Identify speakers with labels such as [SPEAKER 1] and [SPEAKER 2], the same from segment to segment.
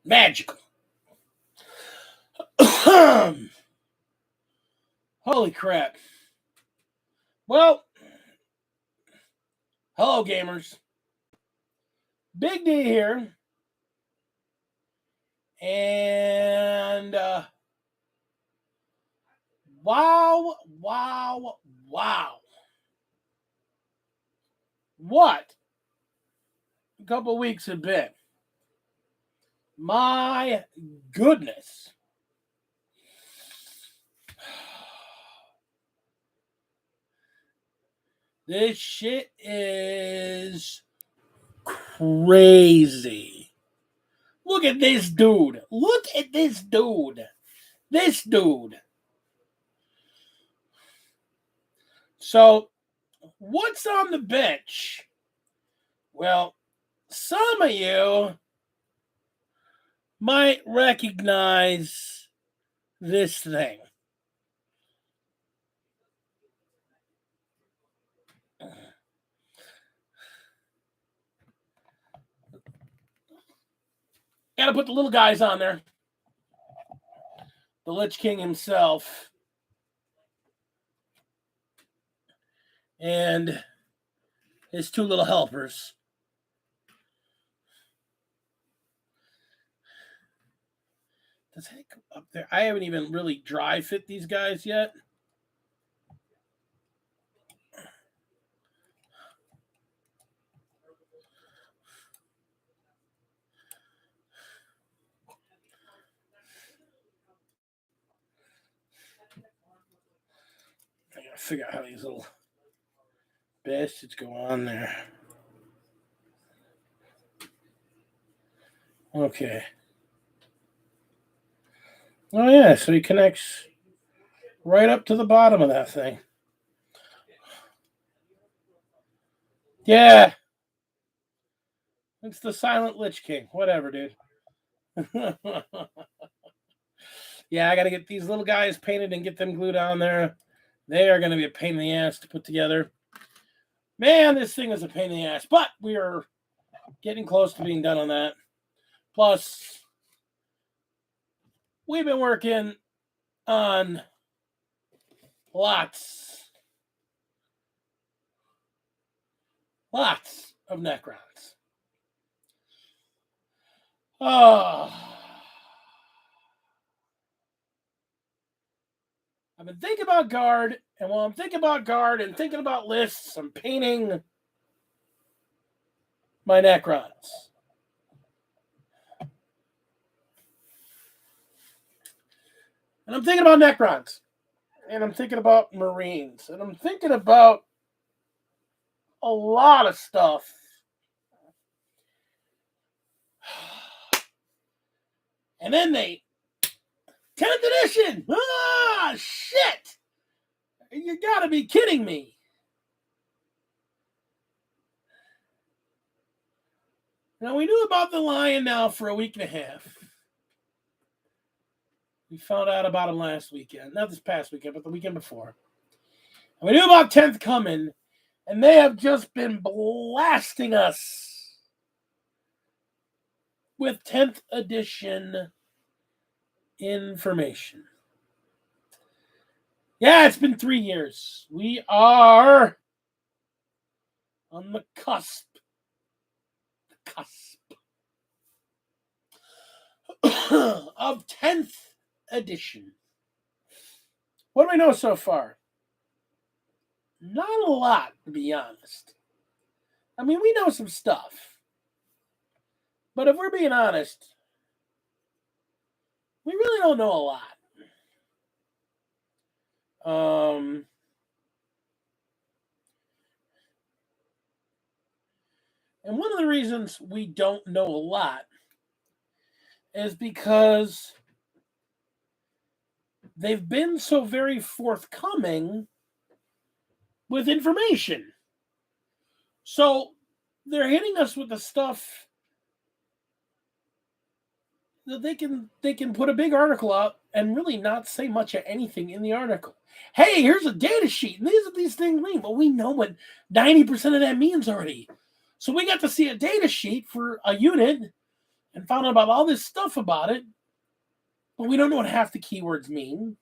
[SPEAKER 1] Magical. Holy crap. Well, hello, gamers. Big D here. And wow. What a couple weeks have been. My goodness. This shit is crazy. Look at this dude. Look at this dude. This dude. So, what's on the bench? Well, some of you might recognize this thing. Got to put the little guys on there. The Lich King himself. And his two little helpers. Does it go up there? I haven't even really dry fit these guys yet. I gotta figure out how these little bastards go on there. Okay. Oh, yeah, so he connects right up to the bottom of that thing. Yeah. It's the Silent Lich King. Whatever, dude. Yeah, I got to get these little guys painted and get them glued on there. They are going to be a pain in the ass to put together. Man, this thing is a pain in the ass. But we are getting close to being done on that. Plus, we've been working on lots of Necrons. Oh. I've been thinking about guard, and while I'm thinking about guard and thinking about lists, I'm painting my Necrons. And I'm thinking about Necrons. And I'm thinking about Marines. And I'm thinking about a lot of stuff. And then 10th edition! Ah, shit! You gotta be kidding me. Now, we knew about the Lion now for a week and a half. We found out about him last weekend. Not this past weekend, but the weekend before. And we knew about 10th coming, and they have just been blasting us with 10th edition information. Yeah, it's been 3 years. We are on the cusp. Of 10th edition. What do we know so far? Not a lot, to be honest. I mean, we know some stuff. But if we're being honest, we really don't know a lot. And one of the reasons we don't know a lot is because they've been so very forthcoming with information. So they're hitting us with the stuff that they can put a big article out and really not say much of anything in the article. Hey, here's a data sheet, and these are these things mean. Well, we know what 90% of that means already. So we got to see a data sheet for a unit, and found out about all this stuff about it, but we don't know what half the keywords mean.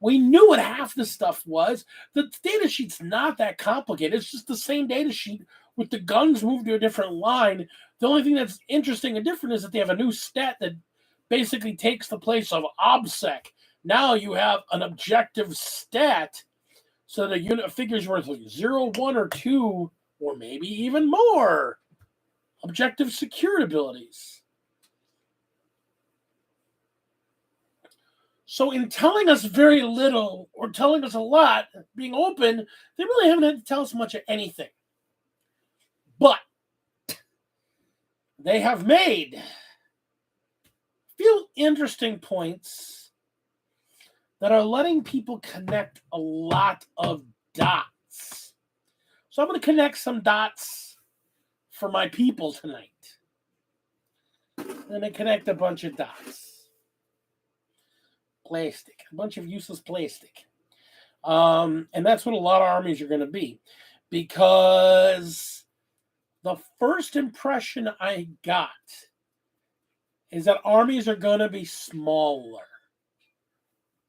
[SPEAKER 1] We knew what half the stuff was. The data sheet's not that complicated. It's just the same data sheet with the guns moved to a different line. The only thing that's interesting and different is that they have a new stat that basically takes the place of OBSEC. Now you have an objective stat, so the unit figure's worth like 0, 1, or 2, or maybe even more objective secured abilities. So in telling us very little or telling us a lot, being open, they really haven't had to tell us much of anything. But they have made a few interesting points that are letting people connect a lot of dots. So I'm going to connect some dots for my people tonight. I'm going to connect a bunch of dots. Plastic, a bunch of useless plastic. And that's what a lot of armies are going to be, because the first impression I got is that armies are going to be smaller.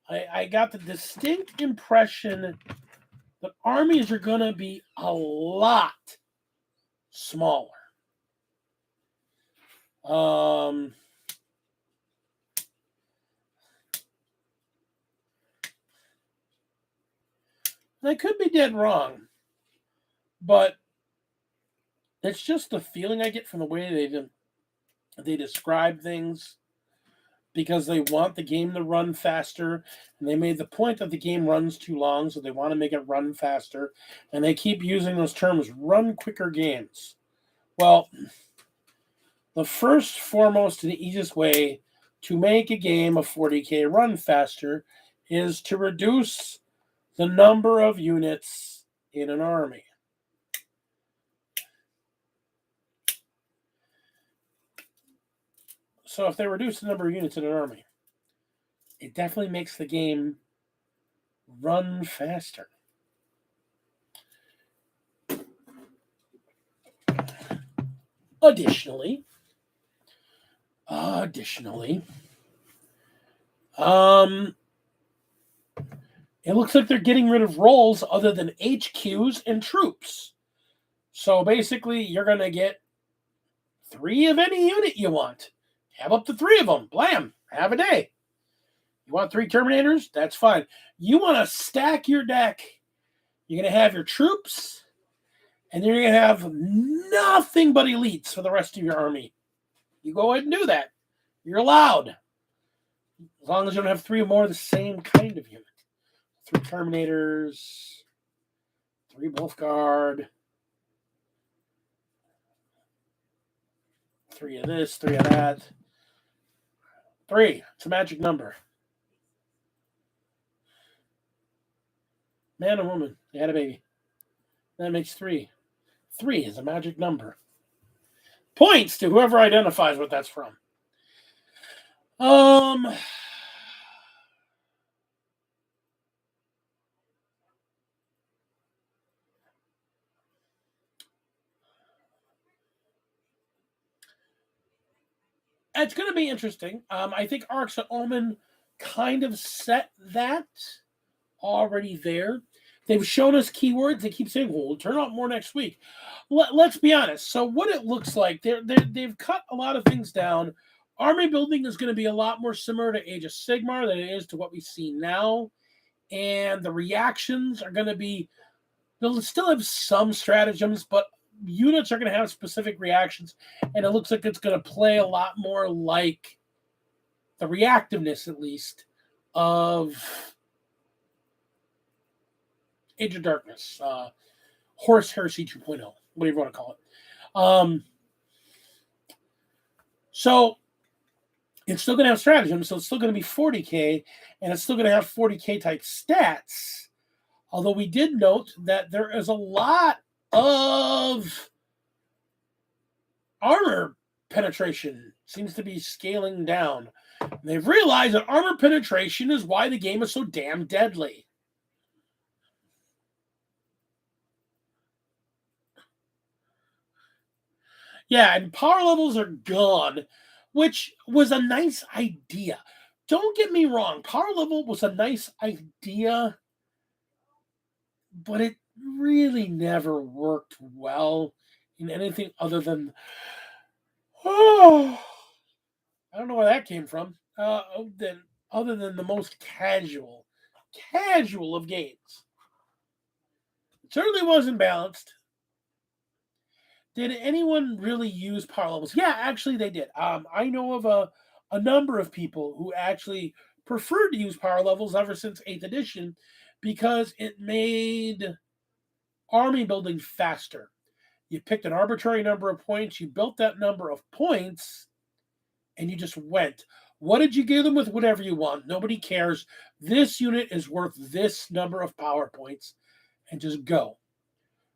[SPEAKER 1] I got the distinct impression that armies are going to be a lot smaller. I could be dead wrong, but it's just the feeling I get from the way they describe things, because they want the game to run faster, and they made the point that the game runs too long, so they want to make it run faster, and they keep using those terms, run quicker games. Well, the first, foremost, and the easiest way to make a game of 40K run faster is to reduce the number of units in an army. So if they reduce the number of units in an army, it definitely makes the game run faster. Additionally, it looks like they're getting rid of roles other than HQs and troops. So basically, you're going to get 3 of any unit you want. Have up to 3 of them. Blam. Have a day. You want 3 Terminators? That's fine. You want to stack your deck. You're going to have your troops, and you're going to have nothing but elites for the rest of your army. You go ahead and do that. You're allowed. As long as you don't have 3 or more of the same kind of unit. 3 Terminators, 3 Wolf Guard, 3 of this, 3 of that. 3. It's a magic number. Man and woman, they had a baby. That makes 3. 3 is a magic number. Points to whoever identifies what that's from. It's going to be interesting. I think Arcs of Omen kind of set that already there. They've shown us keywords. They keep saying, well, we'll turn out more next week. Let's be honest. So what it looks like, they've cut a lot of things down. Army building is going to be a lot more similar to Age of Sigmar than it is to what we see now. And the reactions are going to be, they'll still have some stratagems, but units are going to have specific reactions. And it looks like it's going to play a lot more like the reactiveness, at least, of Age of Darkness, Horus Heresy 2.0, whatever you want to call it. So it's still going to have stratagems, so it's still going to be 40K, and it's still going to have 40K type stats. Although we did note that there is a lot of armor penetration seems to be scaling down. They've realized that armor penetration is why the game is so damn deadly. Yeah, and power levels are gone, which was a nice idea. Don't get me wrong, power level was a nice idea, but it really never worked well in anything other than oh, I don't know where that came from. Then other than the most casual of games. It certainly wasn't balanced. Did anyone really use power levels? Yeah, actually they did. I know of a number of people who actually preferred to use power levels ever since 8th edition because it made army building faster. You picked an arbitrary number of points, you built that number of points, and you just went. What did you give them with? Whatever you want. Nobody cares. This unit is worth this number of power points, and just go.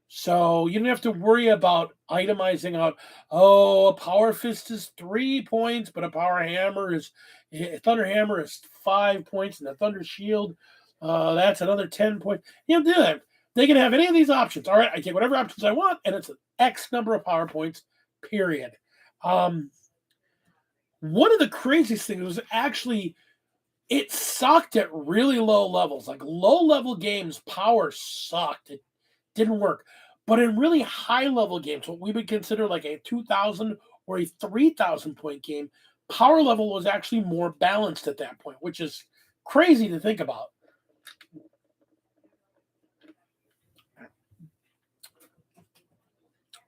[SPEAKER 1] So you don't have to worry about itemizing out. Oh, a power fist is 3 points, but a power hammer is a thunder hammer is 5 points, and a thunder shield that's another 10 points. You don't do that. They can have any of these options. All right, I take whatever options I want, and it's an X number of power points. Period. Um, One of the craziest things was actually it sucked at really low levels. Like low level games, power sucked. It didn't work. But in really high level games, what we would consider like a 2,000 or a 3,000 point game, power level was actually more balanced at that point, which is crazy to think about.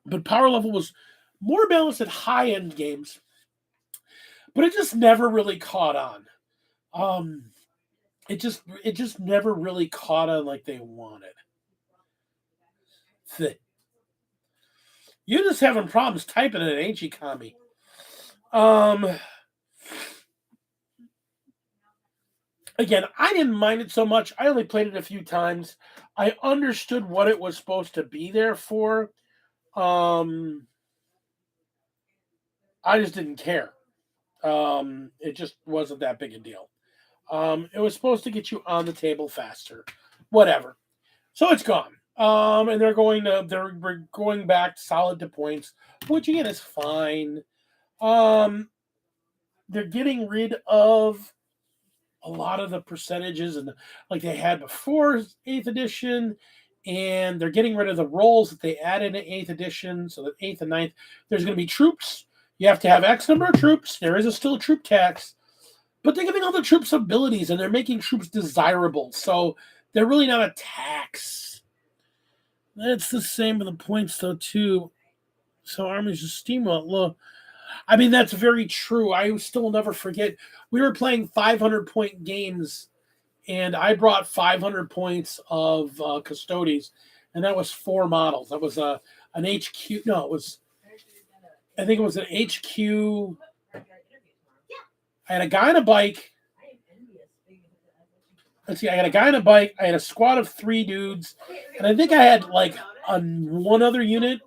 [SPEAKER 1] But power level was more balanced at high end games, but it just never really caught on. Um, it just never really caught on like they wanted. You're just having problems typing it, ain't you, Kami? Um, Again, I didn't mind it so much. I only played it a few times. I understood what it was supposed to be there for. Um, I just didn't care. It just wasn't that big a deal. It was supposed to get you on the table faster. Whatever. So it's gone. And they're going back solid to points, which again is fine. Um, they're getting rid of a lot of the percentages and like they had before 8th edition, and they're getting rid of the roles that they added in 8th edition. So that 8th and ninth, there's going to be troops. You have to have X number of troops. There is still a troop tax, but they're giving all the troops abilities and they're making troops desirable. So they're really not a tax. That's the same with the points though too. So armies just steamroll. Look, I mean, that's very true. I still never forget. We were playing 500-point games, and I brought 500 points of Custodes, and that was 4 models. That was an HQ. No, it was. I think it was an HQ. I had a guy on a bike. Let's see. I had a guy on a bike. I had a squad of 3 dudes, and I think I had like one other unit.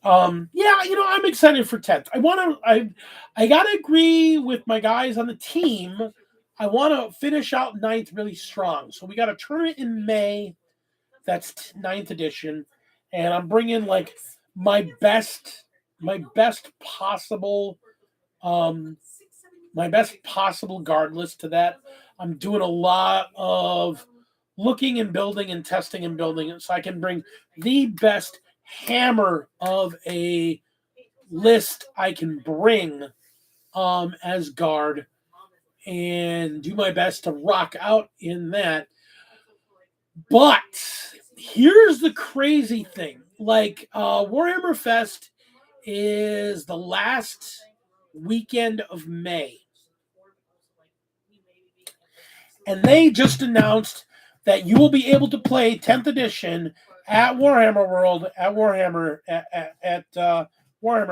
[SPEAKER 1] Yeah, I'm excited for 10th. I gotta agree with my guys on the team. I want to finish out 9th really strong. So we got a tournament in May. That's 9th edition, and I'm bringing like my best, my best possible, um, my best possible guard list to that. I'm doing a lot of looking and building and testing and building it so I can bring the best hammer of a list I can bring as guard and do my best to rock out in that. But here's the crazy thing. Like Warhammer Fest is the last weekend of May. And they just announced that you will be able to play 10th edition at Warhammer World at Warhammer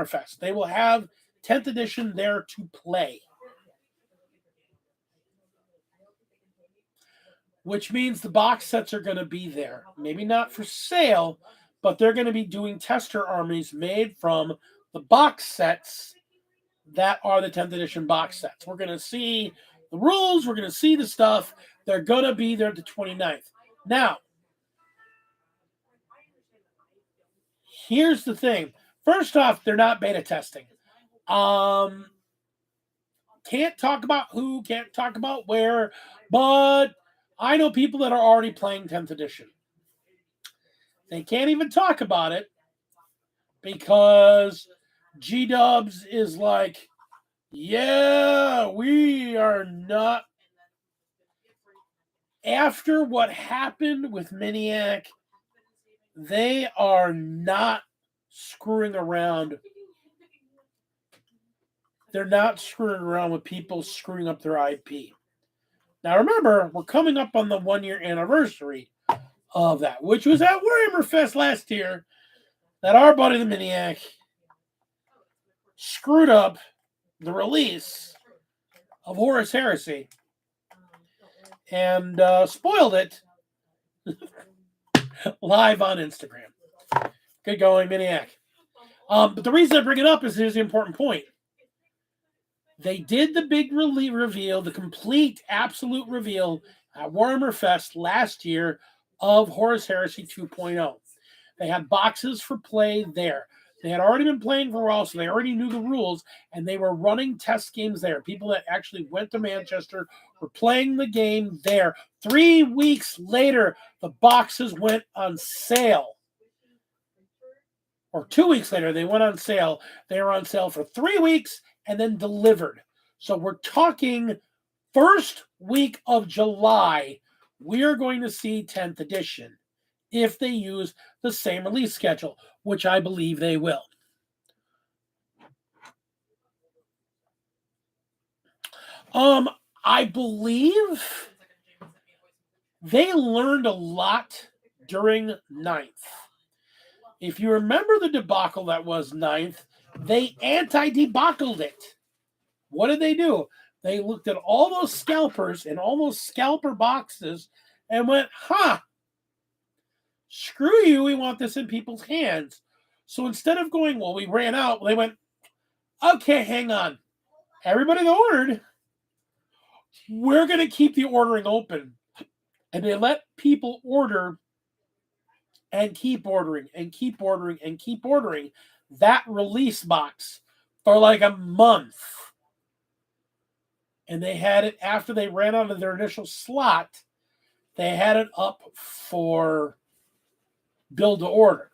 [SPEAKER 1] Fest. They will have 10th edition there to play, which means the box sets are going to be there. Maybe not for sale, but they're going to be doing tester armies made from the box sets that are the 10th edition box sets. We're going to see the rules. We're going to see the stuff. They're going to be there the 29th. Now, Here's the thing. First off, they're not beta testing. Can't talk about who, can't talk about where, but I know people that are already playing 10th edition. They can't even talk about it because G-Dubs is like, yeah, we are not. After what happened with Miniac, they are not screwing around. They're not screwing around with people screwing up their IP. Now remember, we're coming up on the 1-year anniversary of that, which was at Warhammer Fest last year, that our buddy the Miniac screwed up the release of Horus Heresy and spoiled it live on Instagram. Good going, Miniac. But the reason I bring it up is here's the important point. They did the big reveal, the complete, absolute reveal at Warhammer Fest last year of Horus Heresy 2.0. They had boxes for play there. They had already been playing for a while, so they already knew the rules, and they were running test games there. People that actually went to Manchester were playing the game there. 3 weeks later, the boxes went on sale. Or 2 weeks later, they went on sale. They were on sale for 3 weeks and then delivered. So we're talking first week of July, we're going to see 10th edition if they use the same release schedule, which I believe they will. I believe they learned a lot during 9th. If you remember the debacle that was 9th, they anti-debacled it. What did they do? They looked at all those scalpers and all those scalper boxes and went, screw you, we want this in people's hands. So instead of going, well, we ran out, they went, okay, hang on. Everybody that ordered, we're going to keep the ordering open. And they let people order and keep ordering and keep ordering and keep ordering that release box for like a month. And they had it after they ran out of their initial slot, they had it up for build to order.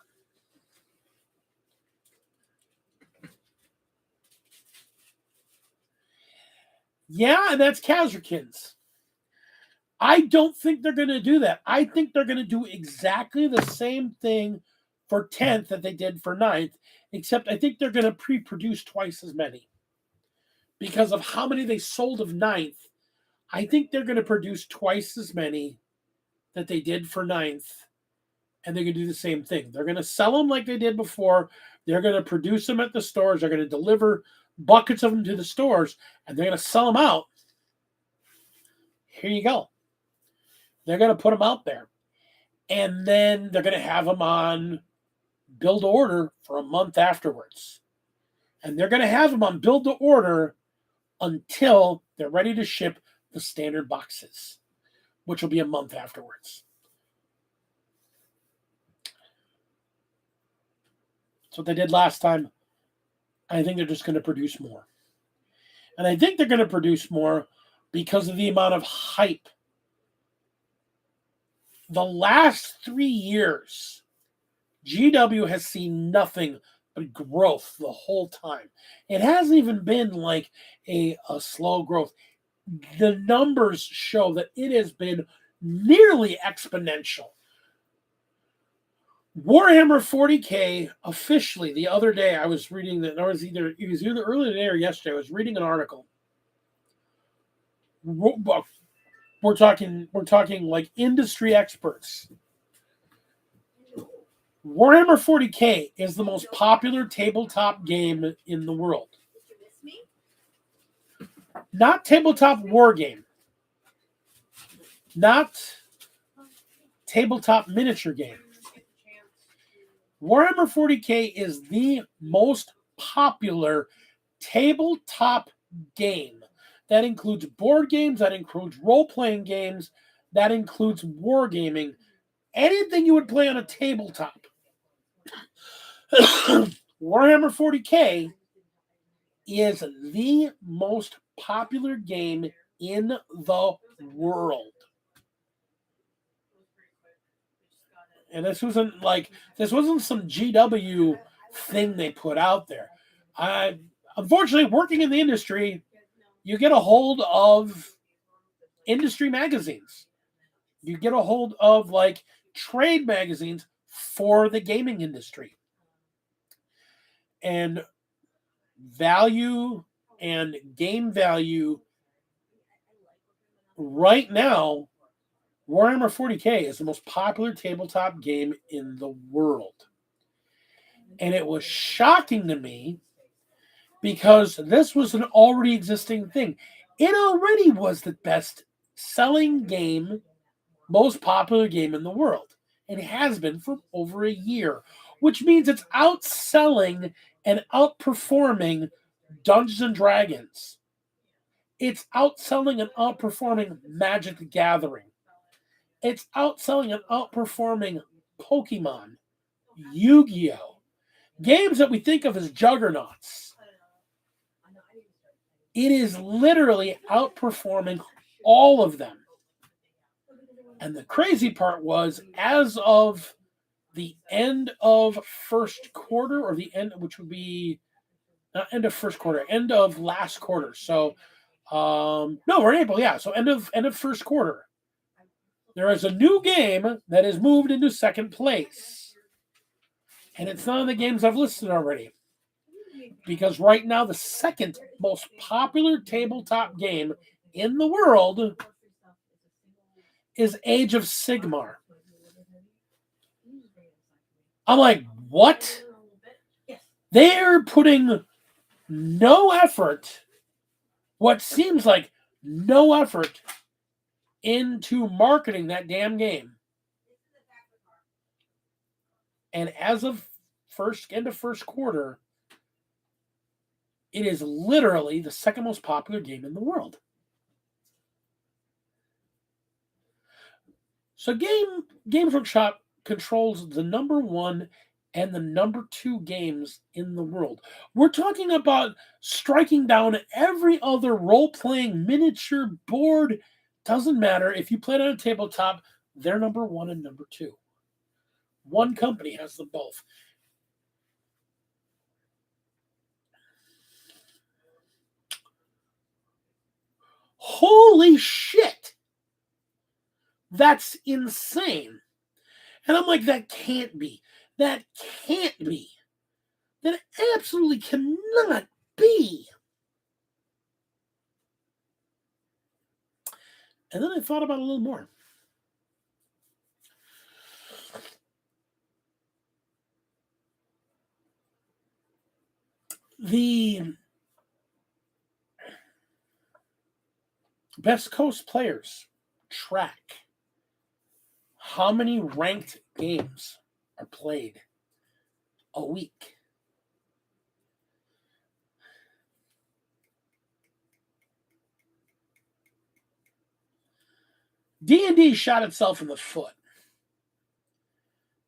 [SPEAKER 1] Yeah, and that's Kazrakins. I don't think they're going to do that. I think they're going to do exactly the same thing for 10th that they did for 9th, except I think they're going to pre-produce twice as many. Because of how many they sold of 9th, I think they're going to produce twice as many that they did for 9th, and they're going to do the same thing. They're going to sell them like they did before. They're going to produce them at the stores. They're going to deliver buckets of them to the stores, and they're going to sell them out. Here you go. They're going to put them out there. And then they're going to have them on build to order for a month afterwards. And they're going to have them on build to order until they're ready to ship the standard boxes, which will be a month afterwards. That's what they did last time. I think they're just going to produce more. And I think they're going to produce more because of the amount of hype. The last 3 years, GW has seen nothing but growth the whole time. It hasn't even been like a slow growth. The numbers show that it has been nearly exponential. Warhammer 40K officially the other day, I was reading that, or it was either earlier today or yesterday, I was reading an article. We're talking like industry experts. Warhammer 40K is the most popular tabletop game in the world. Not tabletop war game. Not tabletop miniature game. Warhammer 40K is the most popular tabletop game. That includes board games, that includes role-playing games, that includes wargaming. Anything you would play on a tabletop. Warhammer 40K is the most popular game in the world. And this wasn't some GW thing they put out there. Unfortunately, working in the industry, you get a hold of industry magazines. You get a hold of like trade magazines for the gaming industry. And value and game value right now, Warhammer 40K is the most popular tabletop game in the world. And it was shocking to me because this was an already existing thing. It already was the best selling game, most popular game in the world. And it has been for over a year, which means it's outselling and outperforming Dungeons and Dragons. It's outselling and outperforming Magic the Gathering. It's outselling and outperforming Pokemon, Yu-Gi-Oh! Games that we think of as juggernauts. It is literally outperforming all of them. And the crazy part was, as of the end of first quarter, or the end, which would be not end of first quarter, end of last quarter. So, no, we're in April, yeah. So end of first quarter. There is a new game that has moved into second place. And it's none of the games I've listed already. Because right now, the second most popular tabletop game in the world is Age of Sigmar. I'm like, what? They're putting no effort, what seems like no effort, into marketing that damn game. And as of end of first quarter, it is literally the second most popular game in the world. So Games Workshop controls the number 1 and the number 2 games in the world. We're talking about striking down every other role-playing miniature board. Doesn't matter. If you play it on a tabletop, they're number 1 and number 2. One company has them both. Holy shit! That's insane. And I'm like, that can't be. That can't be. That absolutely cannot be. And then I thought about it a little more. The Best Coast players track how many ranked games are played a week. D&D shot itself in the foot,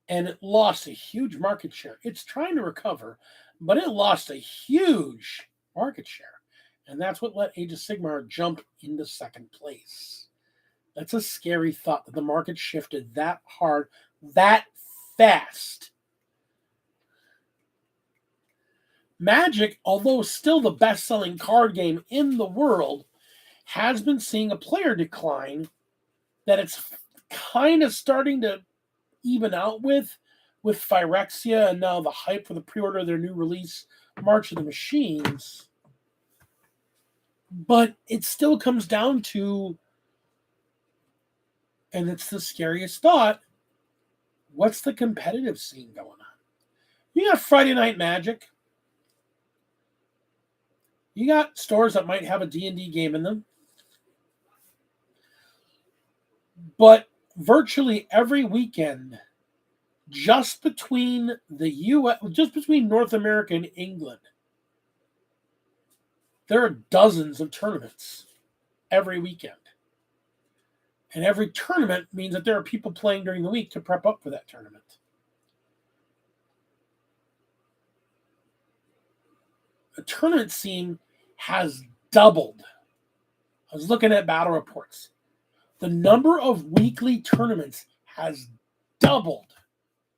[SPEAKER 1] and it lost a huge market share. It's trying to recover, but it lost a huge market share, and that's what let Age of Sigmar jump into second place. That's a scary thought, that the market shifted that hard, that fast. Magic, although still the best-selling card game in the world, has been seeing a player decline that it's kind of starting to even out with Phyrexia, and now the hype for the pre-order of their new release, March of the Machines. But it still comes down to, and it's the scariest thought, what's the competitive scene going on? You got Friday Night Magic. You got stores that might have a D&D game in them. But virtually every weekend, just between the US, just between North America and England, there are dozens of tournaments every weekend. And every tournament means that there are people playing during the week to prep up for that tournament. tournament scene has doubled. I was looking at battle reports. The number of weekly tournaments has doubled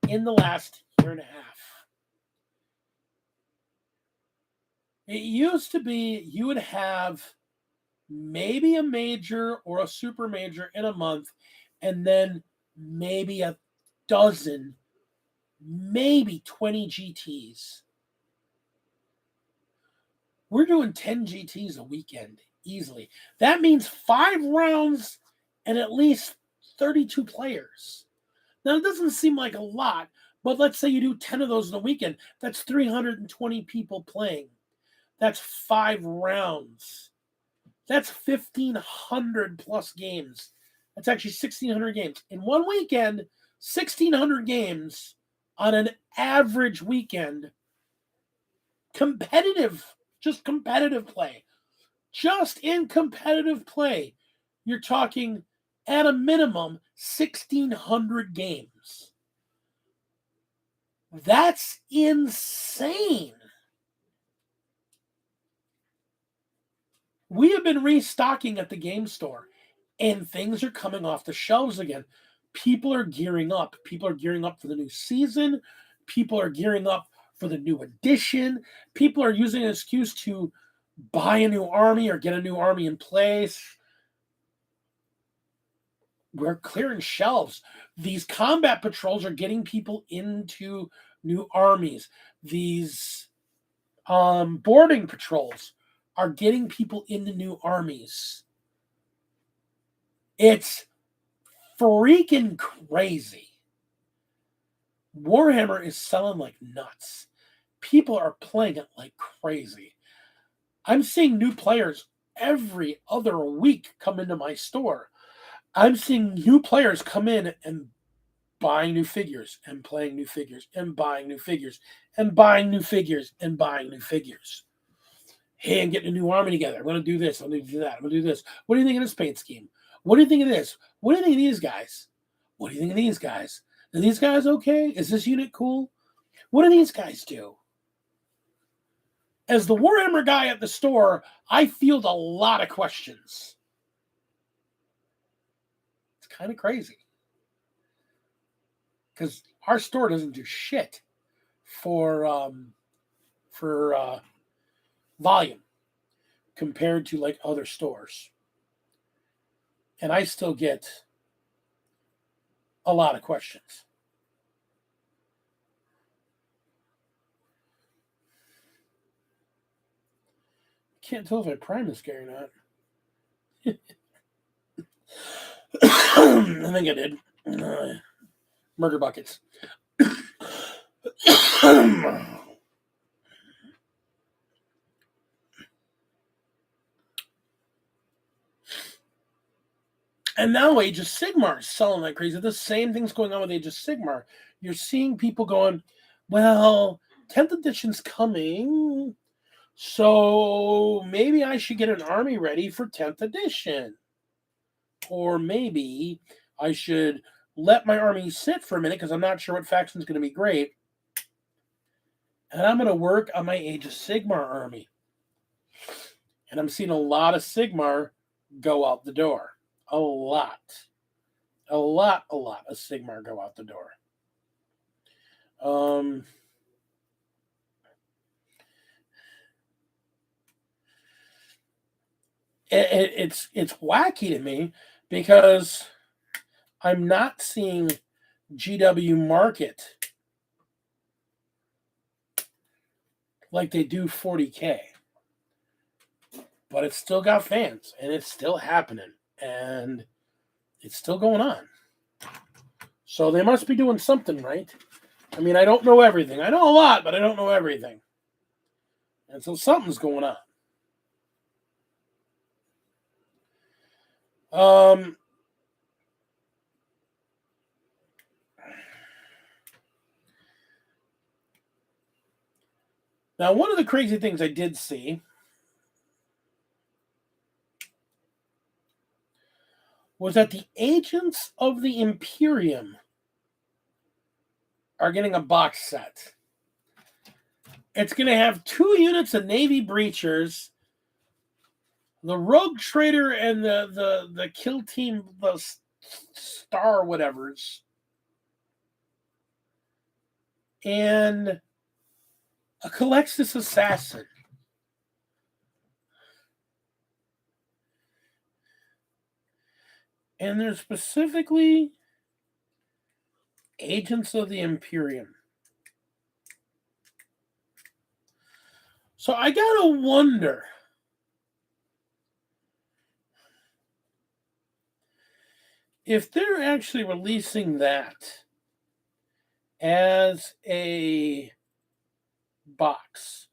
[SPEAKER 1] in the last year and a half. It used to be you would have maybe a major or a super major in a month, and then maybe a dozen, maybe 20 GTs. We're doing 10 GTs a weekend easily. That means 5 rounds and at least 32 players. Now, it doesn't seem like a lot, but let's say you do 10 of those in a weekend. That's 320 people playing. That's 5 rounds. That's 1,500 plus games. That's actually 1,600 games. In one weekend, 1,600 games on an average weekend. Competitive, just competitive play. Just in competitive play, you're talking at a minimum 1,600 games. That's insane. We have been restocking at the game store, and things are coming off the shelves again. People are gearing up. People are gearing up for the new season. People are gearing up for the new edition. People are using an excuse to buy a new army or get a new army in place. We're clearing shelves. These combat patrols are getting people into new armies. These boarding patrols are getting people into new armies. It's freaking crazy. Warhammer is selling like nuts. People are playing it like crazy. I'm seeing new players every other week come into my store. I'm seeing new players come in and buying new figures and playing new figures and buying new figures and buying new figures and buying new figures. Hey, I'm getting a new army together. I'm going to do this. I'm going to do that. I'm going to do this. What do you think of this paint scheme? What do you think of this? What do you think of these guys? What do you think of these guys? Are these guys okay? Is this unit cool? What do these guys do? As the Warhammer guy at the store, I field a lot of questions. It's kind of crazy. Because our store doesn't do shit for volume compared to like other stores. And I still get a lot of questions. Can't tell if I prime this guy or not. I think I did. Murder buckets. And now Age of Sigmar is selling like crazy. The same thing's going on with Age of Sigmar. You're seeing people going, well, 10th edition's coming, so maybe I should get an army ready for 10th edition. Or maybe I should let my army sit for a minute because I'm not sure what faction's going to be great. And I'm going to work on my Age of Sigmar army. And I'm seeing a lot of Sigmar go out the door. A lot of Sigmar go out the door. It's wacky to me because I'm not seeing GW market like they do 40K. But it's still got fans, and it's still happening, and it's still going on. So they must be doing something right. I mean, I don't know everything. I know a lot, but I don't know everything. And so something's going on. Now, one of the crazy things I did see was that the Agents of the Imperium are getting a box set. It's going to have 2 units of Navy breachers, the Rogue Trader and the kill team, the Star whatevers, and a Calexis Assassin. And they're specifically Agents of the Imperium. So I gotta wonder if they're actually releasing that as a box,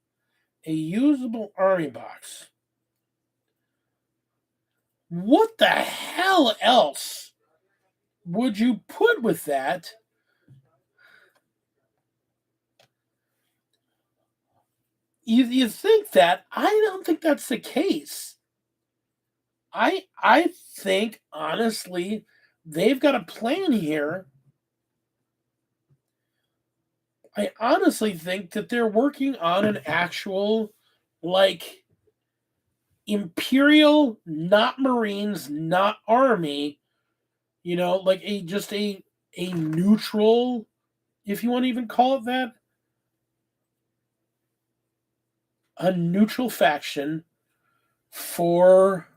[SPEAKER 1] a usable army box. What the hell else would you put with that? You think that? I don't think that's the case. I think honestly they've got a plan here. I honestly think that they're working on an actual like Imperial, not Marines, not Army, like a neutral, if you want to even call it that, a neutral faction for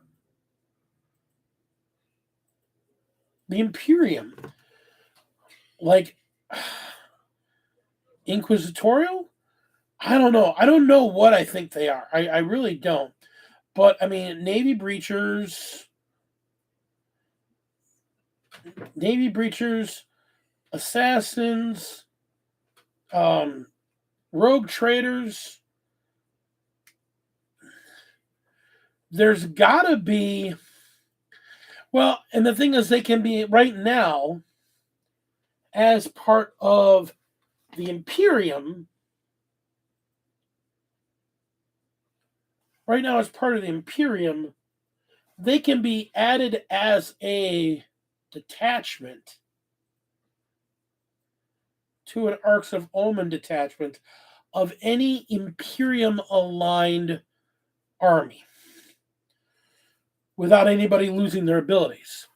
[SPEAKER 1] the Imperium. Like Inquisitorial? I don't know. I don't know what I think they are. I really don't. But I mean, Navy breachers, assassins, rogue traders. There's gotta be. Well, and the thing is, they can be right now as part of the Imperium. Right now, as part of the Imperium, they can be added as a detachment to an Arcs of Omen detachment of any Imperium aligned army without anybody losing their abilities.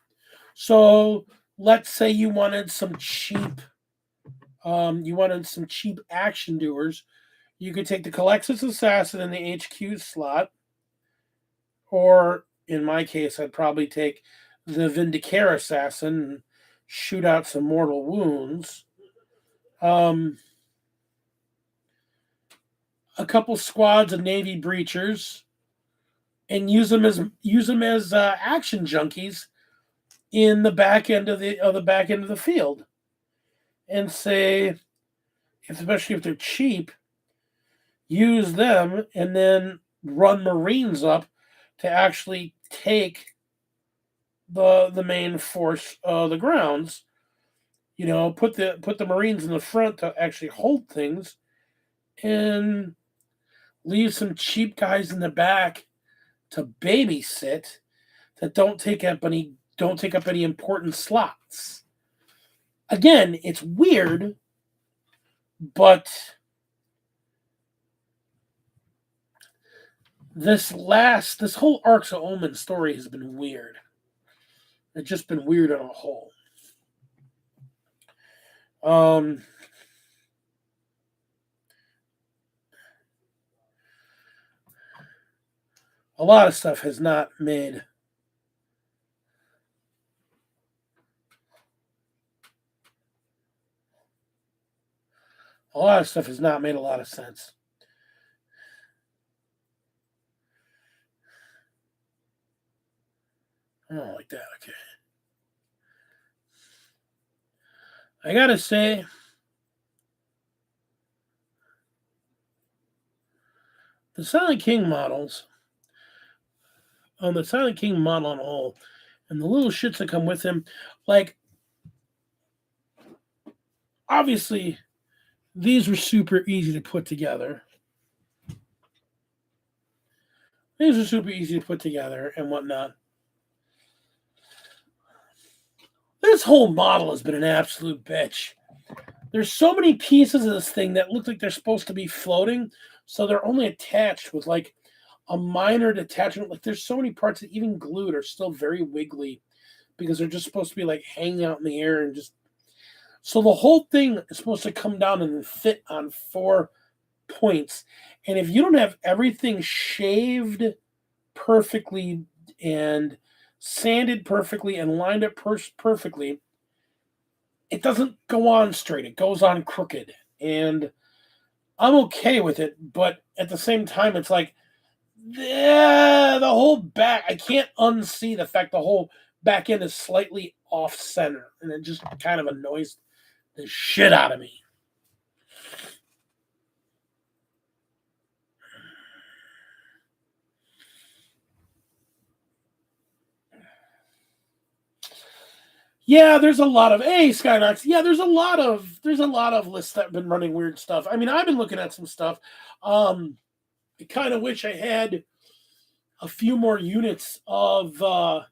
[SPEAKER 1] So let's say you wanted some cheap action doers. You could take the Calexis Assassin in the HQ slot, or in my case, I'd probably take the Vindicare Assassin and shoot out some mortal wounds. A couple squads of Navy breachers, and use them as action junkies in the back end of the field, and say, especially if they're cheap, use them and then run Marines up to actually take the main force of the grounds. Put the Marines in the front to actually hold things, and leave some cheap guys in the back to babysit that don't take up any important slots. Again, it's weird, but this whole Arcs of Omen story has been weird. It's just been weird on a whole. A lot of stuff has not made a lot of sense. I don't like that. Okay. I gotta say, the Silent King models, on the Silent King model on a whole, and the little shits that come with him, like, obviously, these were super easy to put together. And whatnot. This whole model has been an absolute bitch. there's so many pieces of this thing that look like they're supposed to be floating, so they're only attached with like a minor detachment. Like there's so many parts that even glued are still very wiggly because they're just supposed to be like hanging out in the air and just. So the whole thing is supposed to come down and fit on 4 points. And if you don't have everything shaved perfectly and sanded perfectly and lined up perfectly, it doesn't go on straight. It goes on crooked. And I'm okay with it, but at the same time, it's like, yeah, the whole back, I can't unsee the fact the whole back end is slightly off center. And it just kind of annoys the shit out of me. Yeah, there's a lot of Skynox. Yeah, there's a lot of lists that have been running weird stuff. I mean, I've been looking at some stuff. I kind of wish I had a few more units of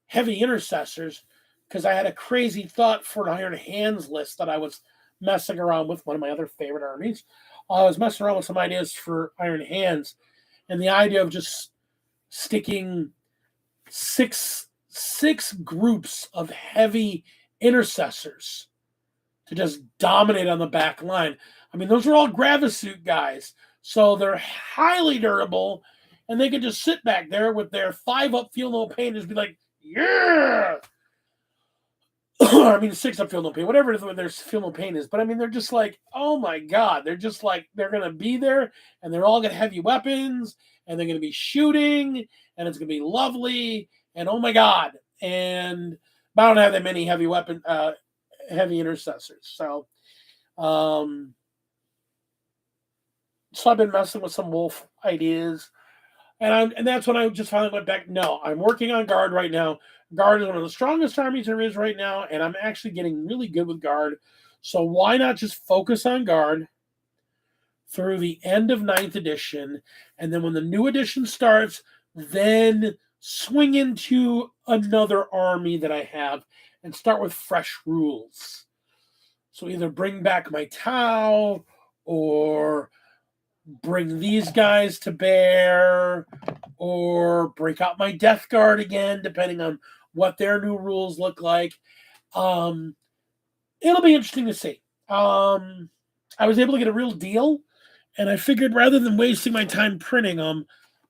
[SPEAKER 1] heavy intercessors because I had a crazy thought for an Iron Hands list that I was messing around with, one of my other favorite armies. I was messing around with some ideas for Iron Hands, and the idea of just sticking six groups of heavy intercessors to just dominate on the back line. I mean, those are all Gravisuit guys, so they're highly durable, and they can just sit back there with their 5-up, feel no pain, and just be like, yeah. I mean, 6-up, feel no pain, whatever their feel no pain is. But I mean, they're just like, oh my god, they're just like they're gonna be there, and they're all gonna have heavy weapons, and they're gonna be shooting, and it's gonna be lovely, and oh my god, and but I don't have that many heavy intercessors, um, so I've been messing with some wolf ideas. And that's when I just finally went back. No, I'm working on guard right now. Guard is one of the strongest armies there is right now, and I'm actually getting really good with guard. So why not just focus on guard through the end of 9th edition, and then when the new edition starts, then swing into another army that I have and start with fresh rules. So either bring back my Tau or bring these guys to bear or break out my Death Guard again, depending on what their new rules look like. It'll be interesting to see. I was able to get a real deal, and I figured rather than wasting my time printing them,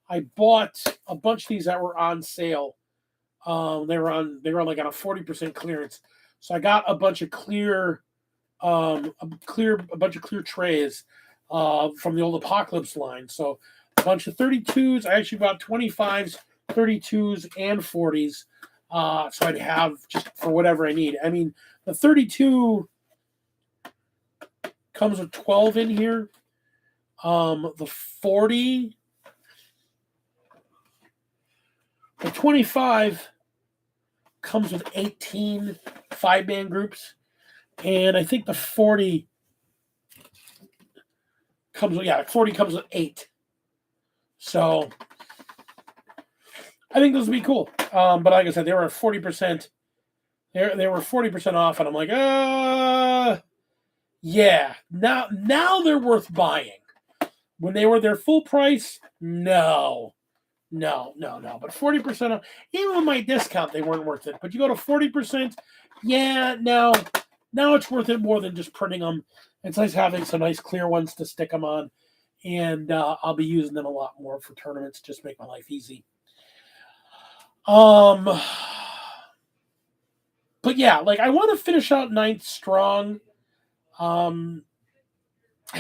[SPEAKER 1] I bought a bunch of these that were on sale. They were on like on a 40% clearance. So I got a bunch of clear trays from the old Apocalypse line. So a bunch of 32s. I actually bought 25s, 32s, and 40s. So I'd have just for whatever I need. I mean, the 32 comes with 12 in here. The 40, the 25 comes with 18 5-man groups. And I think the 40 comes with 8. So I think this would be cool. But like I said, they were 40%. They were 40% off, and I'm like, yeah. Now they're worth buying. When they were their full price, no. But 40% off, even with my discount, they weren't worth it. But you go to 40%, yeah, now it's worth it more than just printing them. It's nice having some nice clear ones to stick them on, and I'll be using them a lot more for tournaments. Just make my life easy. But yeah, like I want to finish out 9th strong. I've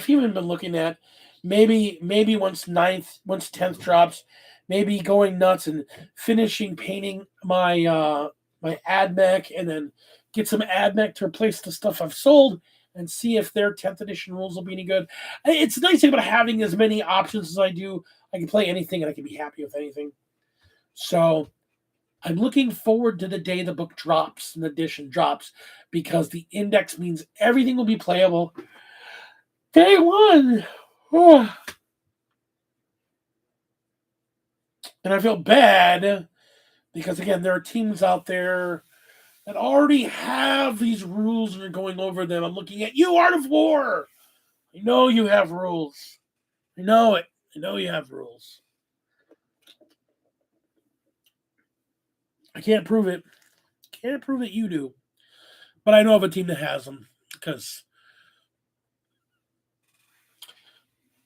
[SPEAKER 1] even been looking at maybe once 10th drops, maybe going nuts and finishing painting my my AdMech, and then get some AdMech to replace the stuff I've sold and see if their 10th edition rules will be any good. It's a nice thing about having as many options as I do. I can play anything and I can be happy with anything. So I'm looking forward to the day the book drops and the edition drops, because the index means everything will be playable day one. Oh. And I feel bad because, again, there are teams out there that already have these rules and are going over them. I'm looking at you, Art of War. I know you have rules. I know it. I know you have rules. I can't prove it. Can't prove it you do. But I know of a team that has them because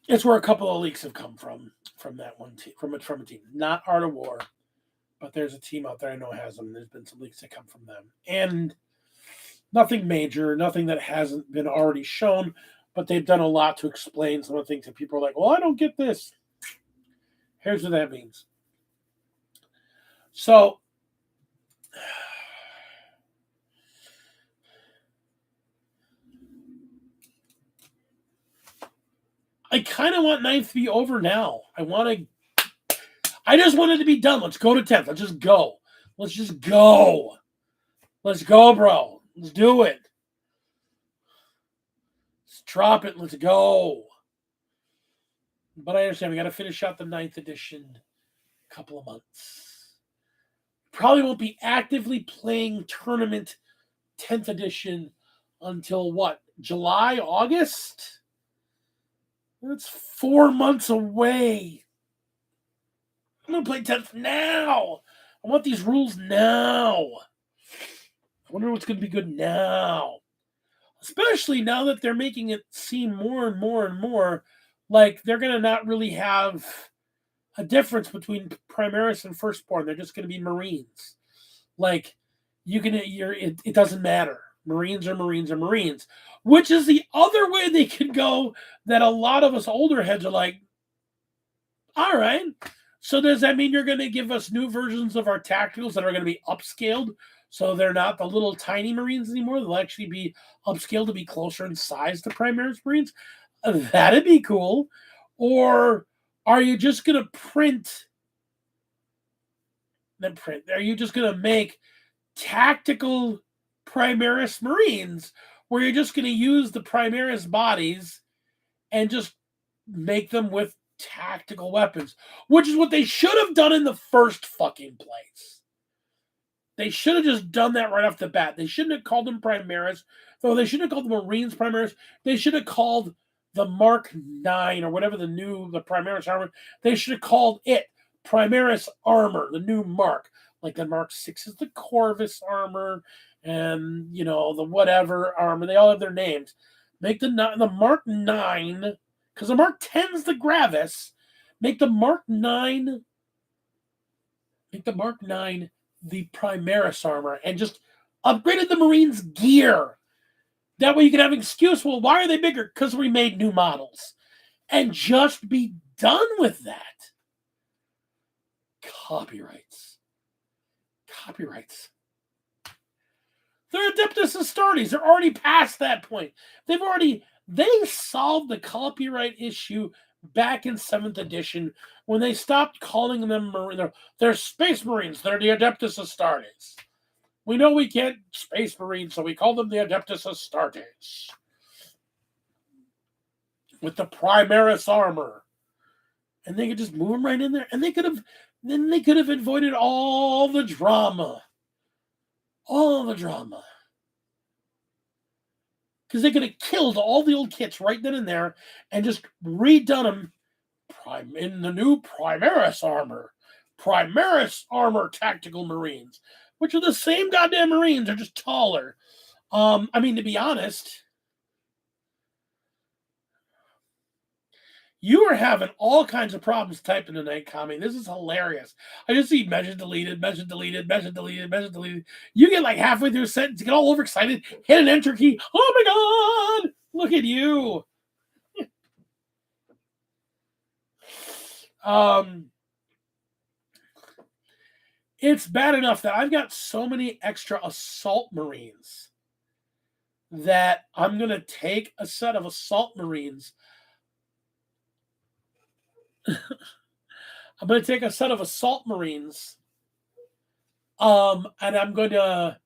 [SPEAKER 1] it's where a couple of leaks have come from that one team, from a team. Not Art of War, but there's a team out there I know has them. There's been some leaks that come from them. And nothing major, nothing that hasn't been already shown, but they've done a lot to explain some of the things that people are like, well, I don't get this. Here's what that means. So, I kind of want 9th to be over now. I just want it to be done. Let's go to 10th. Let's just go. Let's just go. Let's go, bro. Let's do it. Let's drop it. Let's go. But I understand we got to finish out the 9th edition a couple of months. Probably won't be actively playing tournament 10th edition until what? July, August? That's 4 months away. I'm going to play 10th now. I want these rules now. I wonder what's going to be good now. Especially now that they're making it seem more and more and more like they're going to not really have a difference between Primaris and Firstborn. They're just going to be Marines. Like, it doesn't matter. Marines are Marines are Marines. Which is the other way they could go that a lot of us older heads are like, all right. So does that mean you're going to give us new versions of our tacticals that are going to be upscaled? So they're not the little tiny Marines anymore. They'll actually be upscaled to be closer in size to Primaris Marines. That'd be cool. Or are you just going to print? Are you just going to make tactical Primaris Marines where you're just going to use the Primaris bodies and just make them with tactical weapons, which is what they should have done in the first fucking place. They should have just done that right off the bat. They shouldn't have called them Primaris, though they shouldn't have called the Marines Primaris. They should have called the Mark 9 or whatever the Primaris armor. They should have called it Primaris armor, the new Mark. Like the Mark 6 is the Corvus armor, and the whatever armor. They all have their names. Make the Mark 9, because the Mark 10's the Gravis. Make the Mark 9 the Primaris armor, and just upgraded the Marines' gear. That way you can have an excuse. Well, why are they bigger? Because we made new models. And just be done with that. Copyrights. They're Adeptus Astartes. They're already past that point. They solved the copyright issue back in 7th edition when they stopped calling them they're Space Marines. They're the Adeptus Astartes. We know we can't Space Marines, so we call them the Adeptus Astartes. With the Primaris armor. And they could just move them right in there. And they could have avoided all the drama. All the drama. Because they could have killed all the old kits right then and there and just redone them in the new Primaris armor. Primaris armor tactical Marines, which are the same goddamn Marines, they're just taller. To be honest, you are having all kinds of problems typing tonight, Kami. This is hilarious. I just see message deleted. You get like halfway through a sentence, you get all overexcited, hit an enter key. Oh my God! Look at you. It's bad enough that I've got so many extra assault Marines that I'm going to take a set of assault Marines. I'm going to take a set of assault Marines, and I'm going to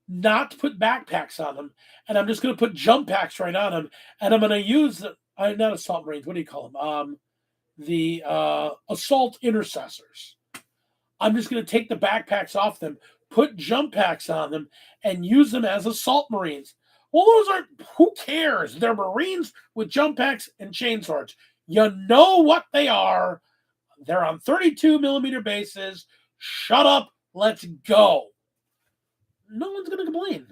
[SPEAKER 1] not put backpacks on them, and I'm just going to put jump packs right on them, and I'm going to use not assault Marines. What do you call them? The assault intercessors. I'm just going to take the backpacks off them, put jump packs on them, and use them as assault marines. Well, those aren't, who cares? They're marines with jump packs and chain swords. You know what they are. They're on 32 millimeter bases. Shut up. Let's go. No one's going to complain.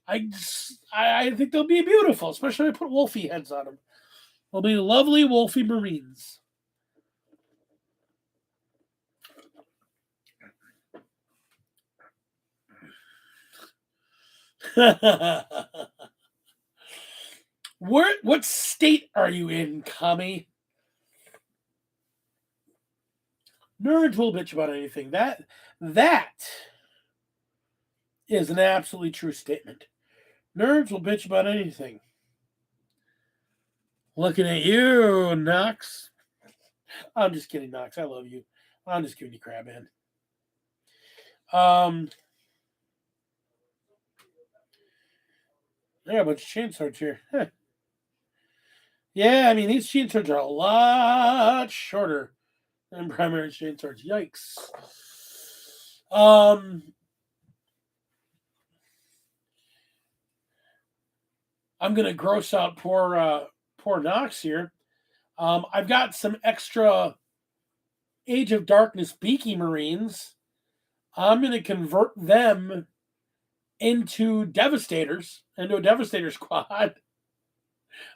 [SPEAKER 1] I think they'll be beautiful, especially if I put wolfie heads on them. They'll be lovely wolfie marines. What state are you in, Kami? Nerds will bitch about anything. That is an absolutely true statement. Nerds will bitch about anything. Looking at you, Knox. I'm just kidding, Knox. I love you. I'm just giving you crap, man. There are a bunch of chain swords here. Huh. Yeah, I mean, these chain swords are a lot shorter than primary chain swords. Yikes. I'm gonna gross out poor Knox here. I've got some extra Age of Darkness Beaky Marines. I'm gonna convert them into Devastators, into a Devastator squad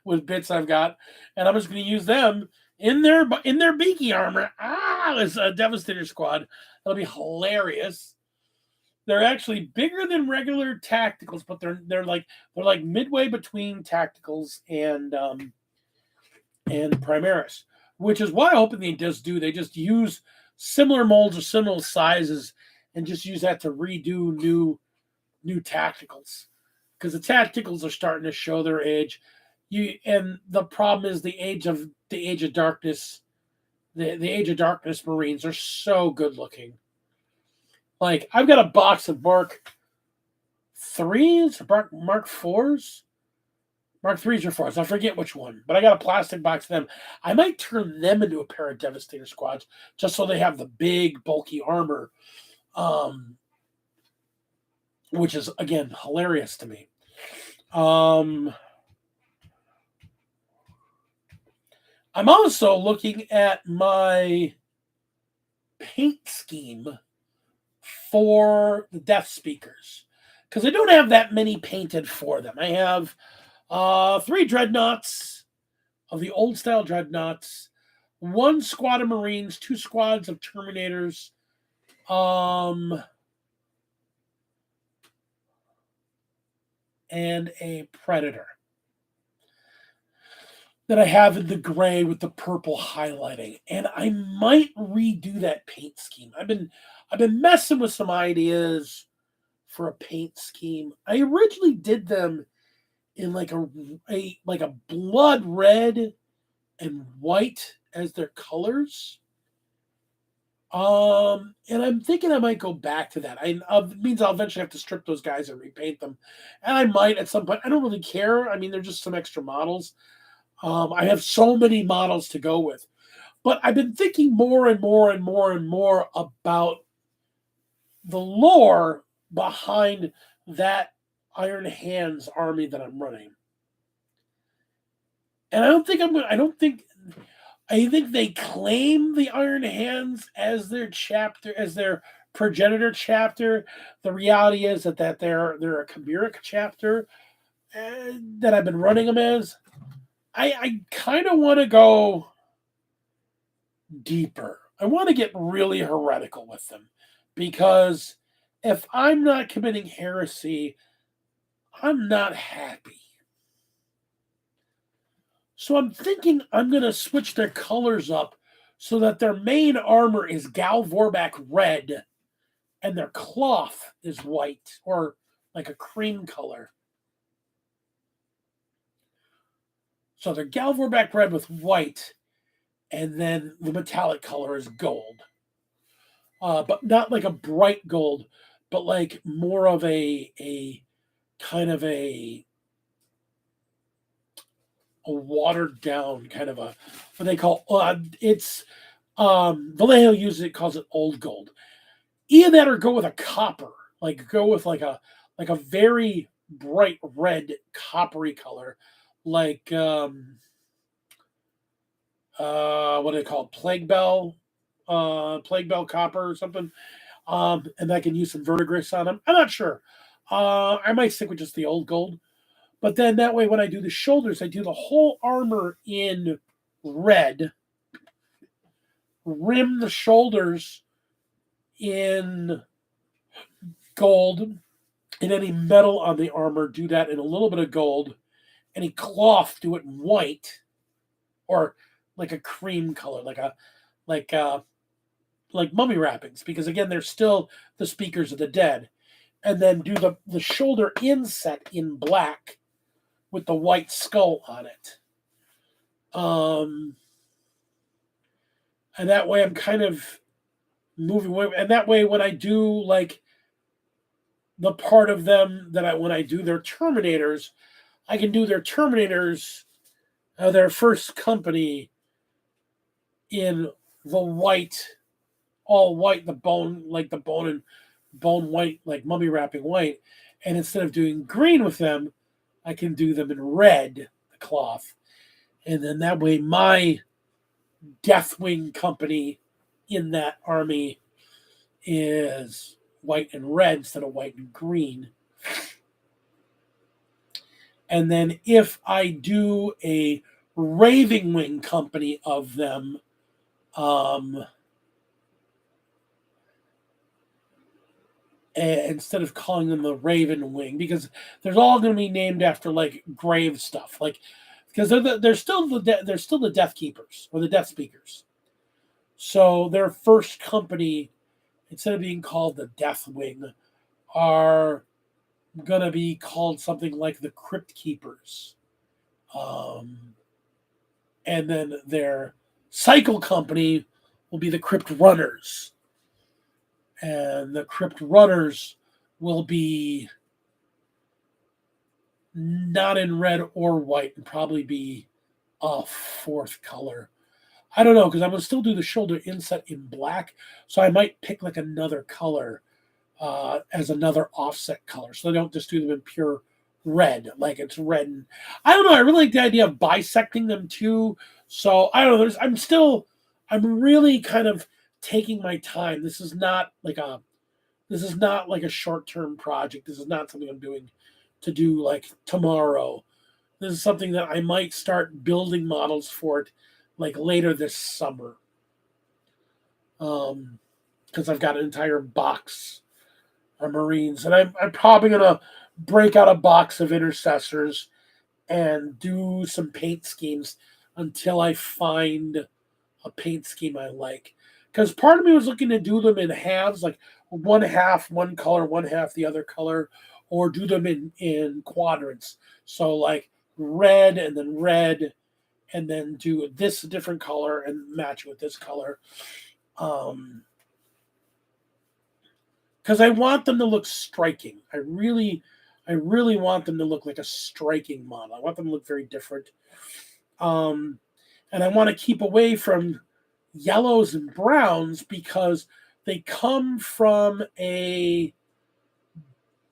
[SPEAKER 1] with bits I've got, and I'm just gonna use them in their beaky armor. It's a Devastator squad. That'll be hilarious. They're actually bigger than regular tacticals, but they're like midway between tacticals and Primaris, which is what I hope they just use similar molds or similar sizes and just use that to redo new tacticals, because the tacticals are starting to show their age. And the problem is the age of darkness. The Age of Darkness Marines are so good looking. Like, I've got a box of Mark 3s, Mark 4s, Mark 3s or 4s. I forget which one, but I got a plastic box of them. I might turn them into a pair of Devastator squads just so they have the big, bulky armor, which is, again, hilarious to me. I'm also looking at my paint scheme for the Death Speakers, because I don't have that many painted for them. I have 3 dreadnoughts of the old style dreadnoughts, 1 squad of Marines, 2 squads of Terminators, and a Predator that I have in the gray with the purple highlighting. And I might redo that paint scheme. I've been messing with some ideas for a paint scheme. I originally did them in like a blood red and white as their colors. And I'm thinking I might go back to that. It means I'll eventually have to strip those guys and repaint them. And I might at some point. I don't really care. I mean, they're just some extra models. I have so many models to go with. But I've been thinking more and more and more and more about the lore behind that Iron Hands army that I'm running. And I think they claim the Iron Hands as their chapter, as their progenitor chapter. The reality is that they're a chimeric chapter that I've been running them as. I kind of want to go deeper. I want to get really heretical with them, because if I'm not committing heresy, I'm not happy. So I'm thinking I'm going to switch their colors up so that their main armor is Gal Vorback red and their cloth is white, or like a cream color. So they're Gal Vorback red with white, and then the metallic color is gold. But not like a bright gold, but like more of a kind of a watered down kind of a, what they call, it's Vallejo uses it, calls it old gold. Either that or go with a copper, like go with like a very bright red coppery color, like what do they call it? Plague bell copper or something. And I can use some verdigris on them. I'm not sure. I might stick with just the old gold, but then that way when I do the shoulders, I do the whole armor in red, rim the shoulders in gold, and any metal on the armor, do that in a little bit of gold. Any cloth, do it in white or like a cream color, like like mummy wrappings, because again, they're still the speakers of the dead. And then do the shoulder inset in black with the white skull on it. And that way I'm kind of moving away. And that way when I do like the part of them when I do their Terminators, I can do their Terminators, their first company in the white, all white, the bone, like the bone and bone white, like mummy wrapping white. And instead of doing green with them, I can do them in red, the cloth. And then that way my Deathwing company in that army is white and red instead of white and green. And then if I do a Raving Wing company of them, instead of calling them the Raven Wing, because they're all going to be named after like grave stuff, like because they're still the Death Keepers or the Death Speakers. So their first company, instead of being called the Death Wing, are going to be called something like the Crypt Keepers. And then their cycle company will be the Crypt Runners. And the Crypt Runners will be not in red or white, and probably be a fourth color. I don't know, because I'm going to still do the shoulder inset in black, so I might pick like another color as another offset color, so I don't just do them in pure red, like it's red. And I don't know, I really like the idea of bisecting them too. So I don't know. I'm really kind of taking my time. This is not like a short-term project. This is not something I'm doing to do like tomorrow. This is something that I might start building models for it like later this summer. Because I've got an entire box of Marines, and I'm probably gonna break out a box of Intercessors and do some paint schemes until I find a paint scheme I like. Because part of me was looking to do them in halves, like one half one color, one half the other color, or do them in quadrants. So like red, and then do this different color and match it with this color. Because I want them to look striking. I really want them to look like a striking model. I want them to look very different. And I want to keep away from yellows and browns because they come from a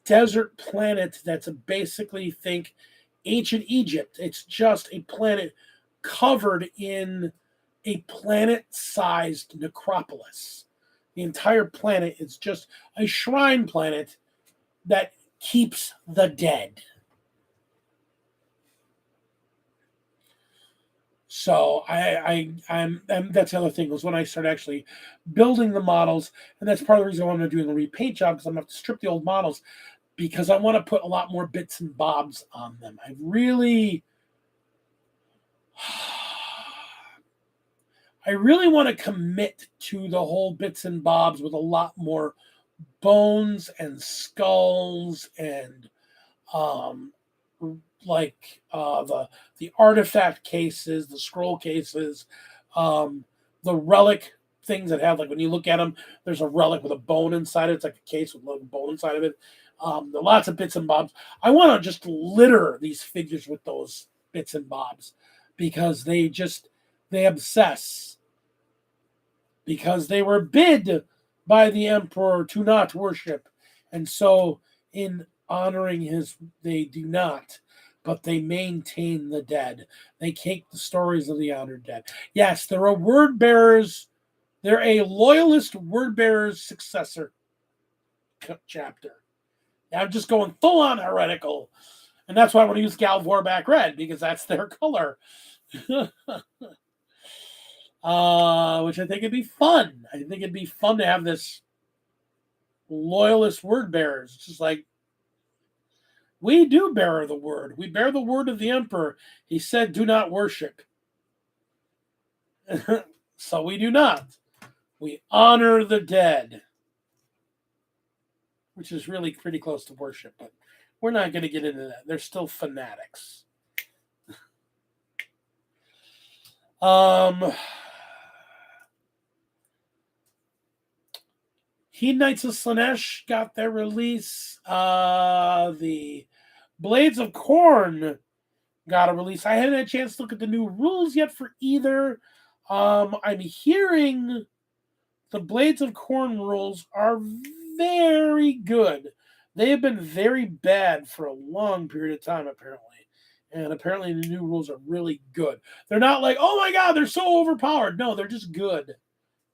[SPEAKER 1] desert planet that's basically, think ancient Egypt. It's just a planet covered in a planet-sized necropolis. The entire planet is just a shrine planet that keeps the dead. So I'm that's the other thing, was when I start actually building the models, and that's part of the reason why I'm doing a repaint job, because I'm going to have to strip the old models, because I want to put a lot more bits and bobs on them. I really want to commit to the whole bits and bobs with a lot more bones and skulls and like the artifact cases, the scroll cases, the relic things that have, like when you look at them, there's a relic with a bone inside it. It's like a case with a bone inside of it. Lots of bits and bobs. I want to just litter these figures with those bits and bobs because they obsess. Because they were bid by the emperor to not worship. And so, in honoring his, they do not, but they maintain the dead. They keep the stories of the honored dead. Yes, there are word bearers. They're a loyalist word bearers successor chapter. I'm just going full on heretical. And that's why I want to use Galvorback Red, because that's their color. Which I think it'd be fun. I think it'd be fun to have this loyalist word bearers. It's just like, we do bear the word. We bear the word of the emperor. He said, do not worship. So we do not. We honor the dead, which is really pretty close to worship, but we're not going to get into that. They're still fanatics. Heat Knights of Slaanesh got their release. The Blades of Corn got a release. I haven't had a chance to look at the new rules yet for either. I'm hearing the Blades of Corn rules are very good. They have been very bad for a long period of time, apparently. And apparently the new rules are really good. They're not like, oh my God, they're so overpowered. No, they're just good.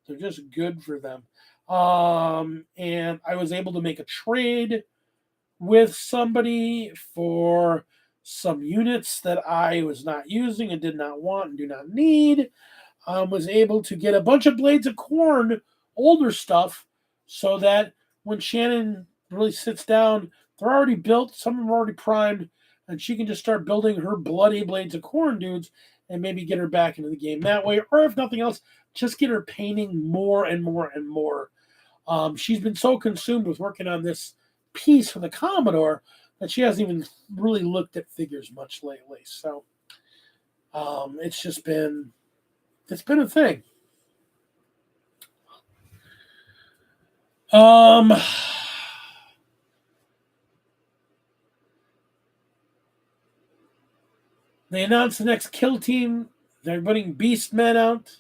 [SPEAKER 1] They're just good for them. And I was able to make a trade with somebody for some units that I was not using and did not want and do not need. Was able to get a bunch of Blades of Corn, older stuff, so that when Shannon really sits down, they're already built, some of them are already primed, and she can just start building her bloody Blades of Corn dudes and maybe get her back into the game that way. Or if nothing else, just get her painting more and more and more. She's been so consumed with working on this piece for the Commodore that she hasn't even really looked at figures much lately. So it's been a thing. They announced the next kill team. They're putting Beastmen out.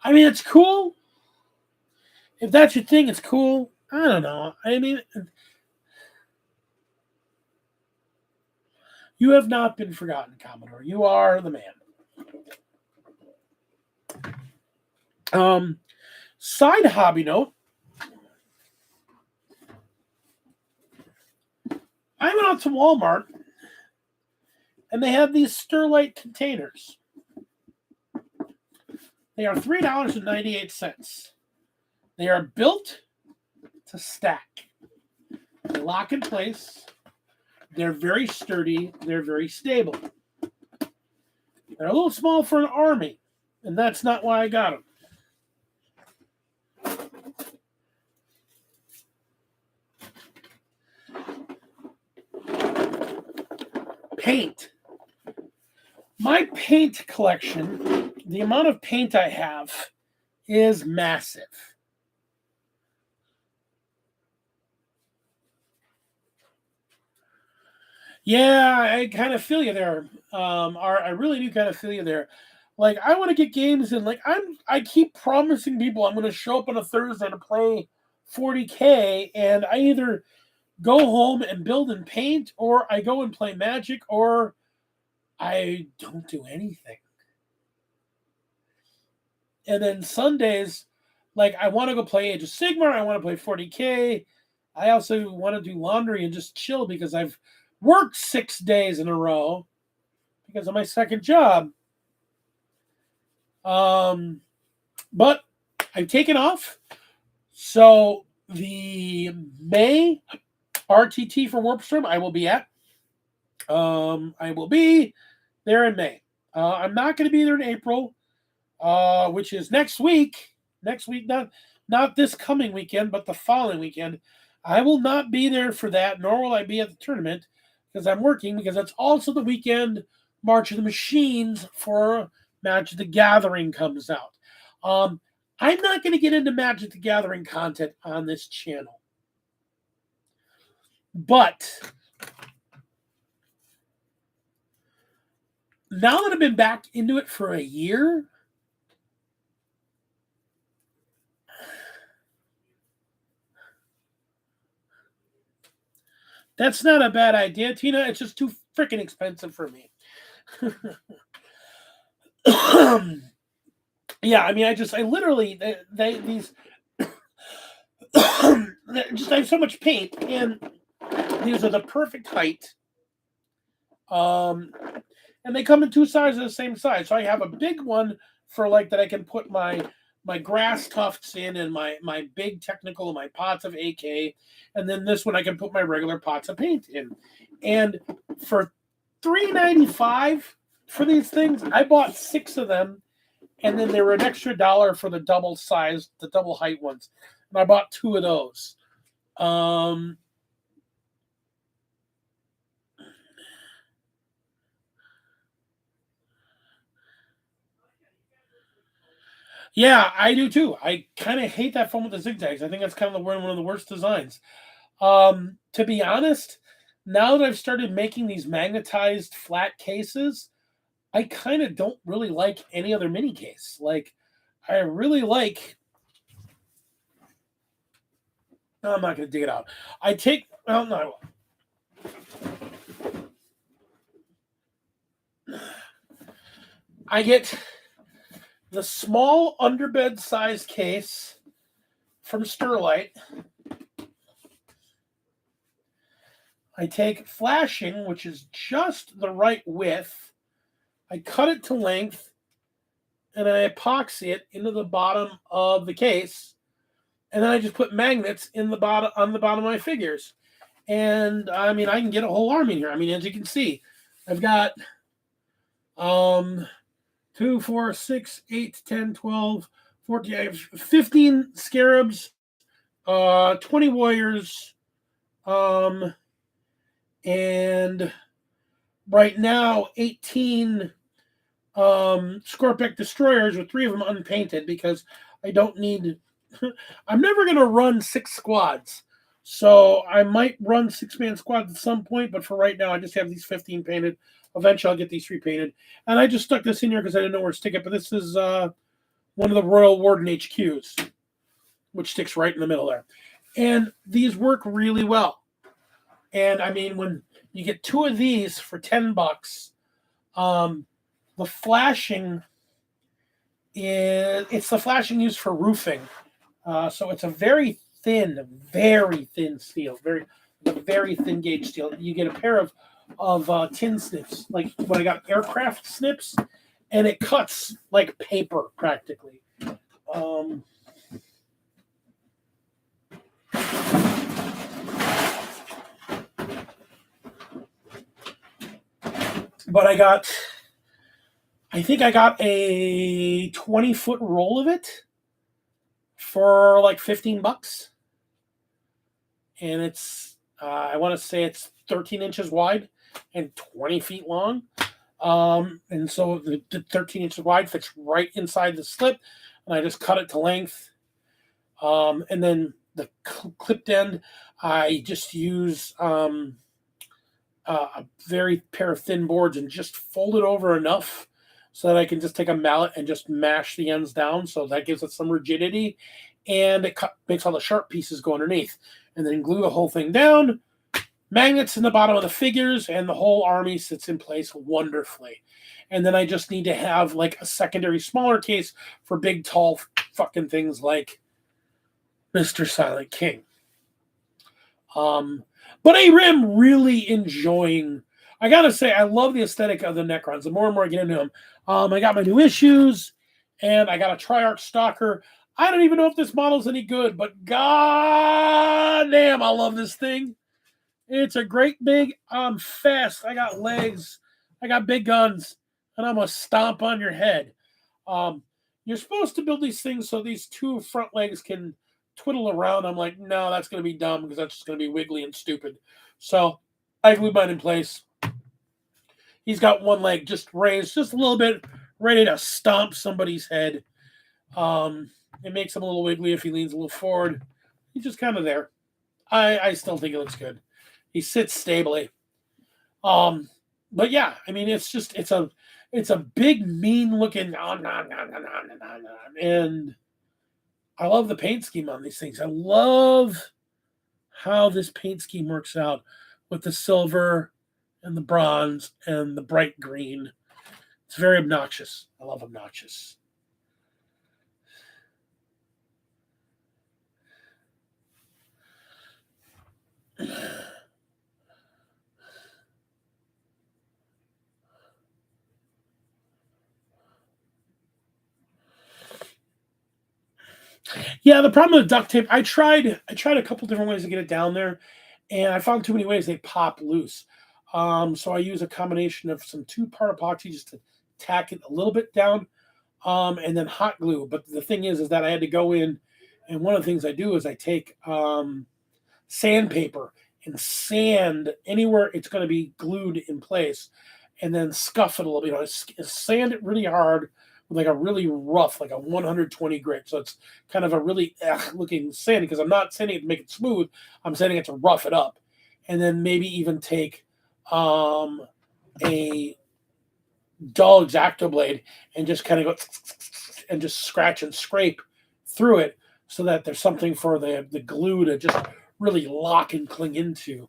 [SPEAKER 1] I mean, it's cool. If that's your thing, it's cool. I don't know. I mean, you have not been forgotten, Commodore. You are the man. Side hobby note. I went out to Walmart and they have these Sterlite containers. They are $3.98. They are built to stack. They lock in place. They're very sturdy. They're very stable. They're a little small for an army, and that's not why I got them. Paint. My paint collection, the amount of paint I have is massive. Yeah, I kind of feel you there. I really do kind of feel you there. Like, I want to get games in. Like, I keep promising people I'm going to show up on a Thursday to play 40K, and I either go home and build and paint, or I go and play Magic, or I don't do anything. And then Sundays, like, I want to go play Age of Sigmar, I want to play 40K. I also want to do laundry and just chill because I've worked 6 days in a row because of my second job. But I've taken off. So the May RTT for Warpstorm I will be at. I will be there in May. I'm not going to be there in April, which is next week. Next week, not this coming weekend, but the following weekend. I will not be there for that, nor will I be at the tournament because I'm working, because that's also the weekend March of the Machines for Magic the Gathering comes out. I'm not going to get into Magic the Gathering content on this channel. But now that I've been back into it for a year, That's not a bad idea, Tina. It's just too freaking expensive for me. Yeah, I mean, I literally, these, just I have so much paint, and these are the perfect height. Um, and they come in two sizes of the same size. So I have a big one for like that I can put my grass tufts in and my big technical, my pots of AK, and then this one I can put my regular pots of paint in. And for $3.95 for these things, I bought 6 of them, and then they were an extra $1 for the double size, the double height ones, and I bought 2 of those. Um, yeah, I do too. I kind of hate that foam with the zigzags. I think that's kind of one of the worst designs. To be honest, now that I've started making these magnetized flat cases, I kind of don't really like any other mini case. Like, I really like. No, I'm not going to dig it out. I take. Well, no. I get the small underbed size case from Sterlite. I take flashing, which is just the right width. I cut it to length, and I epoxy it into the bottom of the case, and then I just put magnets in the bottom on the bottom of my figures. And I mean, I can get a whole army here. I mean, as you can see, I've got 2, 4, 6, 8, 10, 12, 14, I have 15 scarabs, 20 warriors, and right now 18 Scorpic destroyers with 3 of them unpainted because I don't need. I'm never gonna run 6 squads, so I might run 6-man squads at some point. But for right now, I just have these 15 painted. Eventually, I'll get these 3 painted, and I just stuck this in here because I didn't know where to stick it. But this is one of the Royal Warden HQs, which sticks right in the middle there, and these work really well. And I mean, when you get 2 of these for $10, the flashing it's the flashing used for roofing. So it's a very thin steel, very thin gauge steel. You get a pair of tin snips, like when I got aircraft snips, and it cuts like paper practically. Um, but I think I got a 20-foot roll of it for like $15, and it's I want to say it's 13 inches wide and 20 feet long. And so the 13 inches wide fits right inside the slip, and I just cut it to length. And then the clipped end, I just use a very pair of thin boards and just fold it over enough so that I can just take a mallet and just mash the ends down. So that gives it some rigidity, and it makes all the sharp pieces go underneath. And then glue the whole thing down, magnets in the bottom of the figures, and the whole army sits in place wonderfully. And then I just need to have like a secondary smaller case for big, tall fucking things like Mr. Silent King. But I am really enjoying. I gotta say, I love the aesthetic of the Necrons. The more and more I get into them, I got my new issues, and I got a Triarch Stalker. I don't even know if this model's any good, but god damn, I love this thing. It's a great big. I'm fast. I got legs. I got big guns, and I'm gonna stomp on your head. Um, you're supposed to build these things so these 2 front legs can twiddle around. I'm like, no, that's going to be dumb because that's just going to be wiggly and stupid. So I glued mine in place. He's got one leg just raised, just a little bit, ready to stomp somebody's head. It makes him a little wiggly if he leans a little forward. He's just kind of there. I still think it looks good. He sits stably. But yeah, I mean, it's a big, mean looking, and I love the paint scheme on these things. I love how this paint scheme works out with the silver and the bronze and the bright green. It's very obnoxious. I love obnoxious. Yeah, the problem with duct tape, I tried a couple different ways to get it down there, and I found too many ways they pop loose. So I use a combination of some two-part epoxy just to tack it a little bit down, and then hot glue. But the thing is that I had to go in, and one of the things I do is I take sandpaper and sand anywhere it's going to be glued in place, and then scuff it a little bit. Sand it really hard with like a really rough, like a 120 grit. So it's kind of a really looking sand because I'm not sanding it to make it smooth. I'm sanding it to rough it up, and then maybe even take a dull X-Acto blade and just kind of go and just scratch and scrape through it so that there's something for the glue to just really lock and cling into.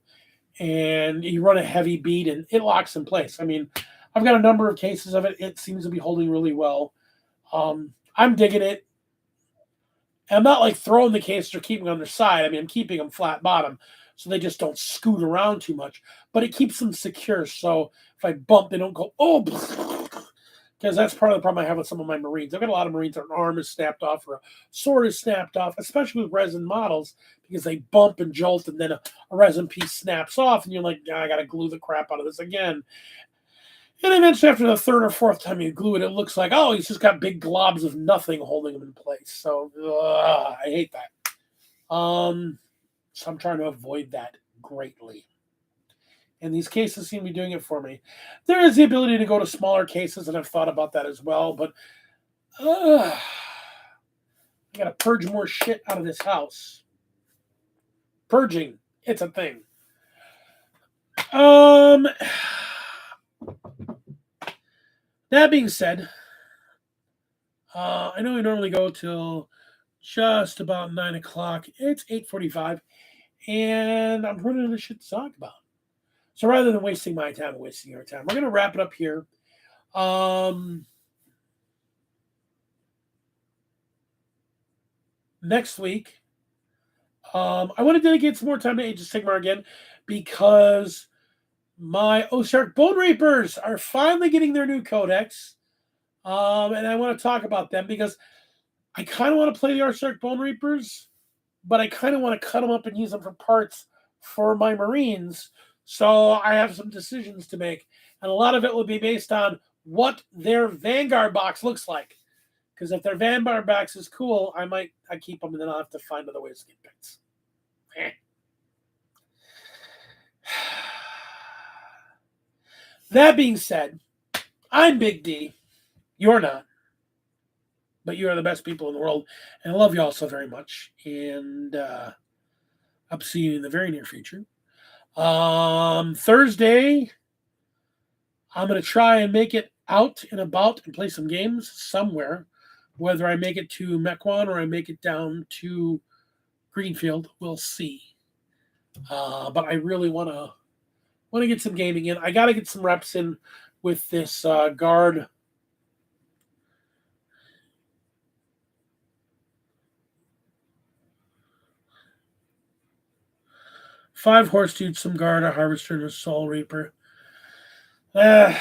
[SPEAKER 1] And you run a heavy bead and it locks in place. I mean, I've got a number of cases of it. It seems to be holding really well. I'm digging it. I'm not like throwing the cases or keeping them on their side. I mean, I'm keeping them flat bottom so they just don't scoot around too much. But it keeps them secure. So if I bump, they don't go, oh, because that's part of the problem I have with some of my Marines. I've got a lot of Marines that an arm is snapped off or a sword is snapped off, especially with resin models, because they bump and jolt and then a resin piece snaps off and you're like, I got to glue the crap out of this again. And eventually, after the third or fourth time you glue it, it looks like, oh, he's just got big globs of nothing holding him in place. So I hate that. So I'm trying to avoid that greatly. And these cases seem to be doing it for me. There is the ability to go to smaller cases, and I've thought about that as well. But I got to purge more shit out of this house. Purging, it's a thing. That being said, I know we normally go till just about 9 o'clock. It's 8:45, and I'm running out of shit to talk about. So rather than wasting my time and wasting your time, we're gonna wrap it up here. Next week, I want to dedicate some more time to Age of Sigmar again because my Osiark Bone Reapers are finally getting their new codex. And I want to talk about them because I kind of want to play the Osiark Bone Reapers, but I kind of want to cut them up and use them for parts for my Marines. So I have some decisions to make. And a lot of it will be based on what their Vanguard box looks like. Because if their Vanguard box is cool, I keep them and then I'll have to find other ways to get bits. That being said, I'm Big D. You're not. But you are the best people in the world. And I love you all so very much. And I'll see you in the very near future. Thursday, I'm going to try and make it out and about and play some games somewhere. Whether I make it to Mequon or I make it down to Greenfield, we'll see. But I really want to get some gaming in. I got to get some reps in with this guard. Five horse dudes, some guard, a harvester, and a soul reaper. Yeah,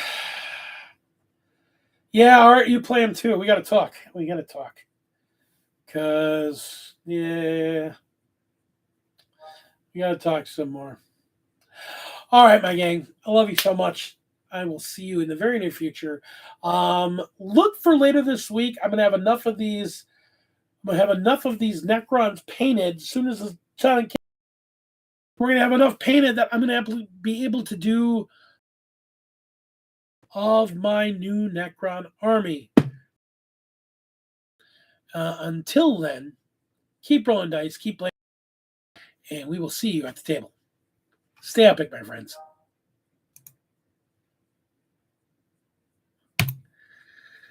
[SPEAKER 1] Art, you play them too. We got to talk. Because, yeah, we got to talk some more. All right, my gang. I love you so much. I will see you in the very near future. Look for later this week. I'm gonna have enough of these. I'm gonna have enough of these Necrons painted. As soon as the Silent King, we're gonna have enough painted that I'm gonna be able to do of my new Necron army. Until then, keep rolling dice, keep playing, and we will see you at the table. Stay epic, my friends.